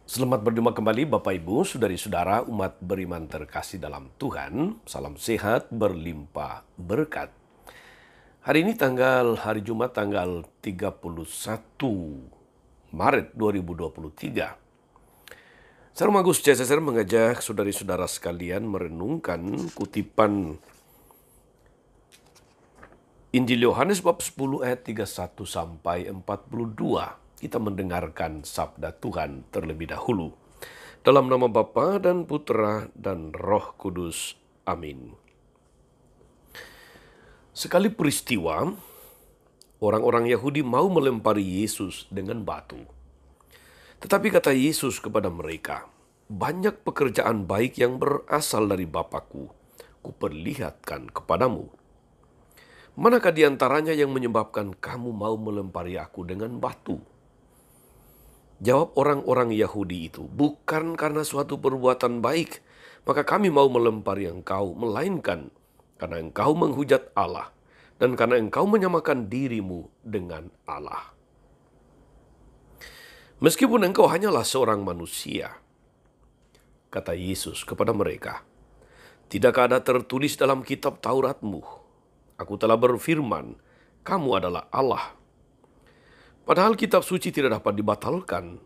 Selamat berjumpa kembali Bapak Ibu, saudari-saudara umat beriman terkasih dalam Tuhan. Salam sehat berlimpah berkat. Hari ini hari Jumat tanggal 31 Maret 2023. Saya Magus CSR mengajak saudari-saudara sekalian merenungkan kutipan Injil Yohanes bab 10 ayat 31 sampai 42. Kita mendengarkan sabda Tuhan terlebih dahulu. Dalam nama Bapa dan Putra dan Roh Kudus. Amin. Sekali peristiwa, orang-orang Yahudi mau melempari Yesus dengan batu. Tetapi kata Yesus kepada mereka, "Banyak pekerjaan baik yang berasal dari Bapakku, kuperlihatkan kepadamu. Manakah di antaranya yang menyebabkan kamu mau melempari aku dengan batu?" Jawab orang-orang Yahudi itu, "Bukan karena suatu perbuatan baik, maka kami mau melempari engkau, melainkan karena engkau menghujat Allah, dan karena engkau menyamakan dirimu dengan Allah. Meskipun engkau hanyalah seorang manusia," kata Yesus kepada mereka, "tidakkah ada tertulis dalam kitab Tauratmu, aku telah berfirman, kamu adalah Allah. Padahal kitab suci tidak dapat dibatalkan.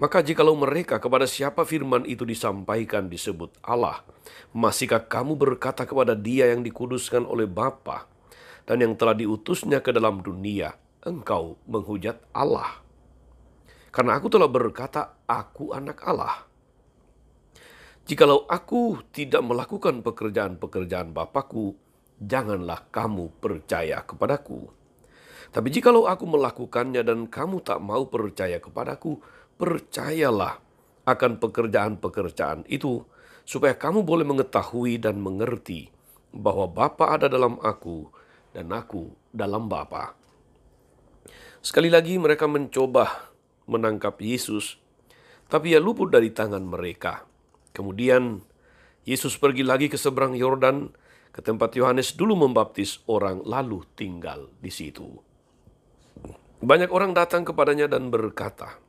Maka jikalau mereka kepada siapa firman itu disampaikan disebut Allah, masihkah kamu berkata kepada Dia yang dikuduskan oleh Bapa dan yang telah diutusnya ke dalam dunia, engkau menghujat Allah? Karena aku telah berkata, aku anak Allah. Jikalau aku tidak melakukan pekerjaan-pekerjaan Bapakku, janganlah kamu percaya kepadaku. Tapi jikalau aku melakukannya dan kamu tak mau percaya kepadaku, percayalah akan pekerjaan-pekerjaan itu, supaya kamu boleh mengetahui dan mengerti bahwa Bapa ada dalam aku dan aku dalam Bapa." Sekali lagi mereka mencoba menangkap Yesus, tapi ia luput dari tangan mereka. Kemudian Yesus pergi lagi ke seberang Yordan, ke tempat Yohanes dulu membaptis orang, lalu tinggal di situ. Banyak orang datang kepadanya dan berkata,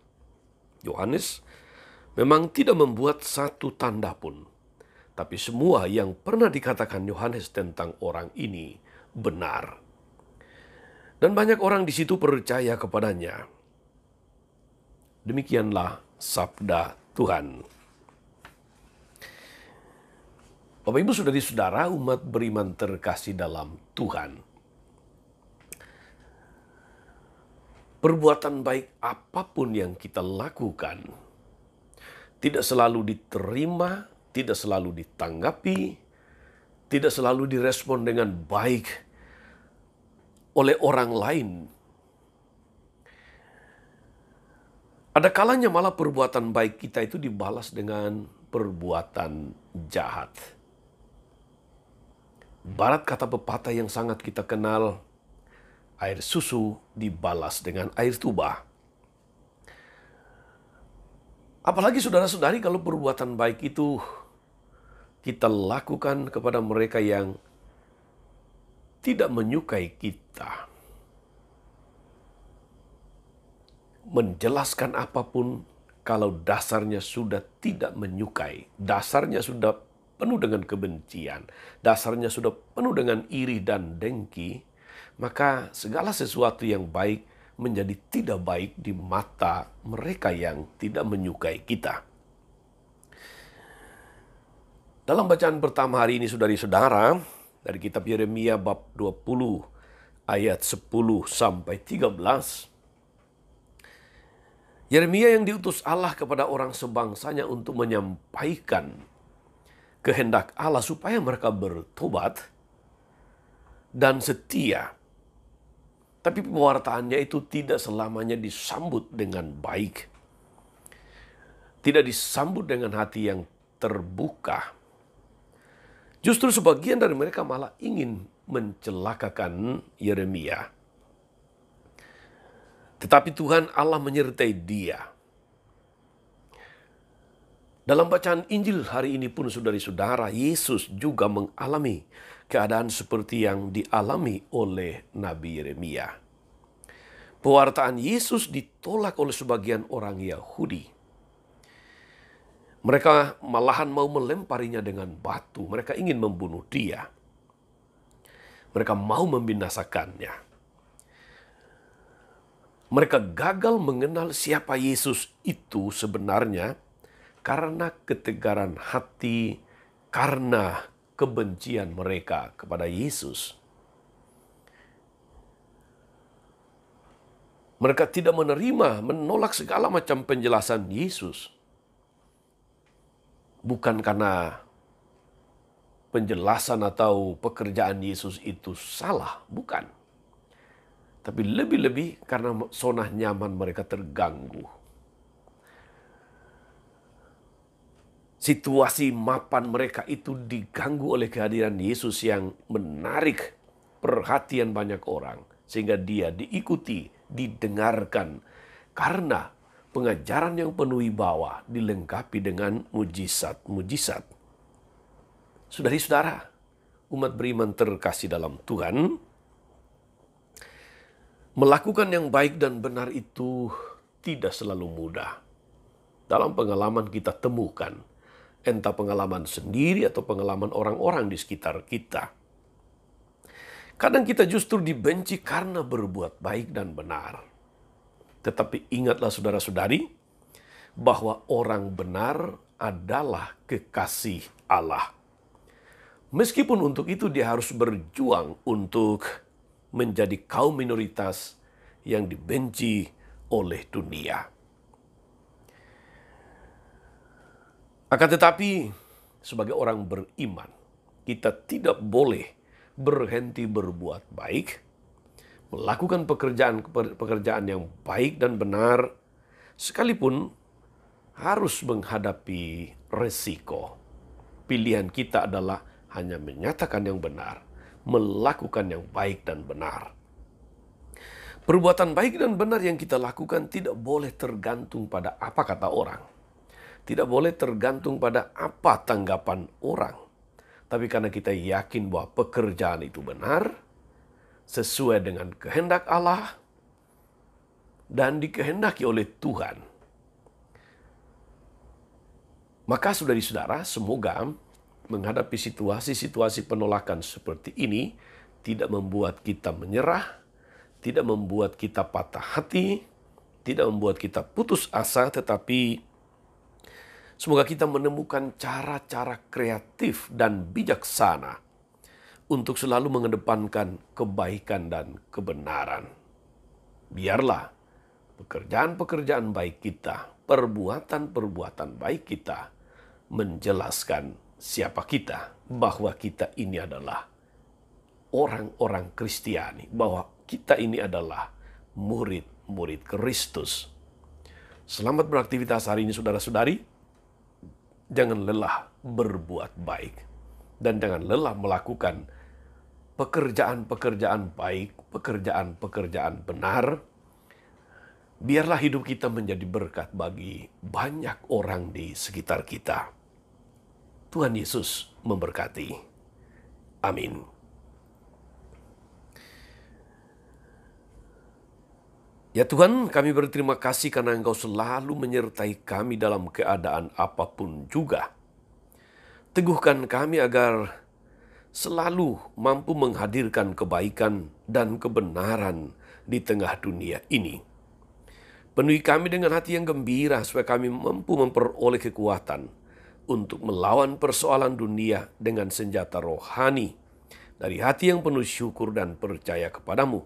"Yohanes memang tidak membuat satu tanda pun, tapi semua yang pernah dikatakan Yohanes tentang orang ini benar." Dan banyak orang di situ percaya kepadanya. Demikianlah sabda Tuhan. Bapak Ibu saudari-saudara umat beriman terkasih dalam Tuhan. Perbuatan baik apapun yang kita lakukan tidak selalu diterima, tidak selalu ditanggapi, tidak selalu direspon dengan baik oleh orang lain. Ada kalanya malah perbuatan baik kita itu dibalas dengan perbuatan jahat. Barat kata pepatah yang sangat kita kenal, air susu dibalas dengan air tuba. Apalagi saudara-saudari kalau perbuatan baik itu kita lakukan kepada mereka yang tidak menyukai kita. Menjelaskan apapun kalau dasarnya sudah tidak menyukai, dasarnya sudah penuh dengan kebencian, dasarnya sudah penuh dengan iri dan dengki, maka segala sesuatu yang baik menjadi tidak baik di mata mereka yang tidak menyukai kita. Dalam bacaan pertama hari ini saudari-saudara, dari kitab Yeremia bab 20 ayat 10 sampai 13. Yeremia yang diutus Allah kepada orang sebangsanya untuk menyampaikan kehendak Allah supaya mereka bertobat dan setia. Tapi pewartaannya itu tidak selamanya disambut dengan baik. Tidak disambut dengan hati yang terbuka. Justru sebagian dari mereka malah ingin mencelakakan Yeremia. Tetapi Tuhan Allah menyertai dia. Dalam bacaan Injil hari ini pun saudari-saudara, Yesus juga mengalami keadaan seperti yang dialami oleh Nabi Yeremia. Pewartaan Yesus ditolak oleh sebagian orang Yahudi. Mereka malahan mau melemparinya dengan batu. Mereka ingin membunuh dia. Mereka mau membinasakannya. Mereka gagal mengenal siapa Yesus itu sebenarnya karena ketegaran hati, karena kebencian mereka kepada Yesus. Mereka tidak menerima, menolak segala macam penjelasan Yesus. Bukan karena penjelasan atau pekerjaan Yesus itu salah, bukan. Tapi lebih-lebih karena zona nyaman mereka terganggu. Situasi mapan mereka itu diganggu oleh kehadiran Yesus yang menarik perhatian banyak orang. Sehingga dia diikuti, didengarkan. Karena pengajaran yang penuh wibawa dilengkapi dengan mujizat-mujizat. Saudari-saudara, umat beriman terkasih dalam Tuhan, melakukan yang baik dan benar itu tidak selalu mudah. Dalam pengalaman kita temukan, entah pengalaman sendiri atau pengalaman orang-orang di sekitar kita. Kadang kita justru dibenci karena berbuat baik dan benar. Tetapi ingatlah saudara-saudari, bahwa orang benar adalah kekasih Allah. Meskipun untuk itu dia harus berjuang untuk menjadi kaum minoritas yang dibenci oleh dunia. Akan tetapi, sebagai orang beriman, kita tidak boleh berhenti berbuat baik, melakukan pekerjaan yang baik dan benar, sekalipun harus menghadapi resiko. Pilihan kita adalah hanya menyatakan yang benar, melakukan yang baik dan benar. Perbuatan baik dan benar yang kita lakukan tidak boleh tergantung pada apa kata orang. Tidak boleh tergantung pada apa tanggapan orang. Tapi karena kita yakin bahwa pekerjaan itu benar, sesuai dengan kehendak Allah, dan dikehendaki oleh Tuhan. Maka saudari-saudara, semoga menghadapi situasi-situasi penolakan seperti ini tidak membuat kita menyerah, tidak membuat kita patah hati, tidak membuat kita putus asa, tetapi semoga kita menemukan cara-cara kreatif dan bijaksana untuk selalu mengedepankan kebaikan dan kebenaran. Biarlah pekerjaan-pekerjaan baik kita, perbuatan-perbuatan baik kita menjelaskan siapa kita, bahwa kita ini adalah orang-orang Kristiani, bahwa kita ini adalah murid-murid Kristus. Selamat beraktivitas hari ini saudara-saudari. Jangan lelah berbuat baik. Dan jangan lelah melakukan pekerjaan-pekerjaan baik, pekerjaan-pekerjaan benar. Biarlah hidup kita menjadi berkat bagi banyak orang di sekitar kita. Tuhan Yesus memberkati. Amin. Ya Tuhan, kami berterima kasih karena Engkau selalu menyertai kami dalam keadaan apapun juga. Teguhkan kami agar selalu mampu menghadirkan kebaikan dan kebenaran di tengah dunia ini. Penuhi kami dengan hati yang gembira supaya kami mampu memperoleh kekuatan untuk melawan persoalan dunia dengan senjata rohani dari hati yang penuh syukur dan percaya kepadamu.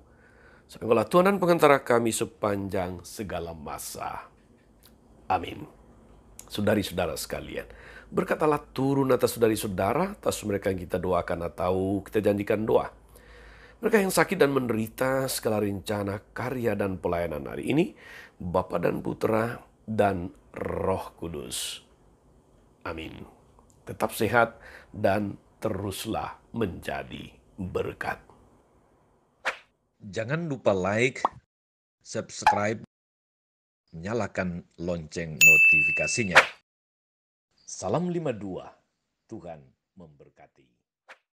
Engkaulah Tuhan dan pengantara kami sepanjang segala masa. Amin. Saudari-saudara sekalian, berkat Allah turun atas saudari-saudara, atas mereka yang kita doakan atau kita janjikan doa. Mereka yang sakit dan menderita, segala rencana, karya, dan pelayanan hari ini, Bapa dan Putra dan Roh Kudus. Amin. Tetap sehat dan teruslah menjadi berkat. Jangan lupa like, subscribe, nyalakan lonceng notifikasinya. Salam 52, Tuhan memberkati.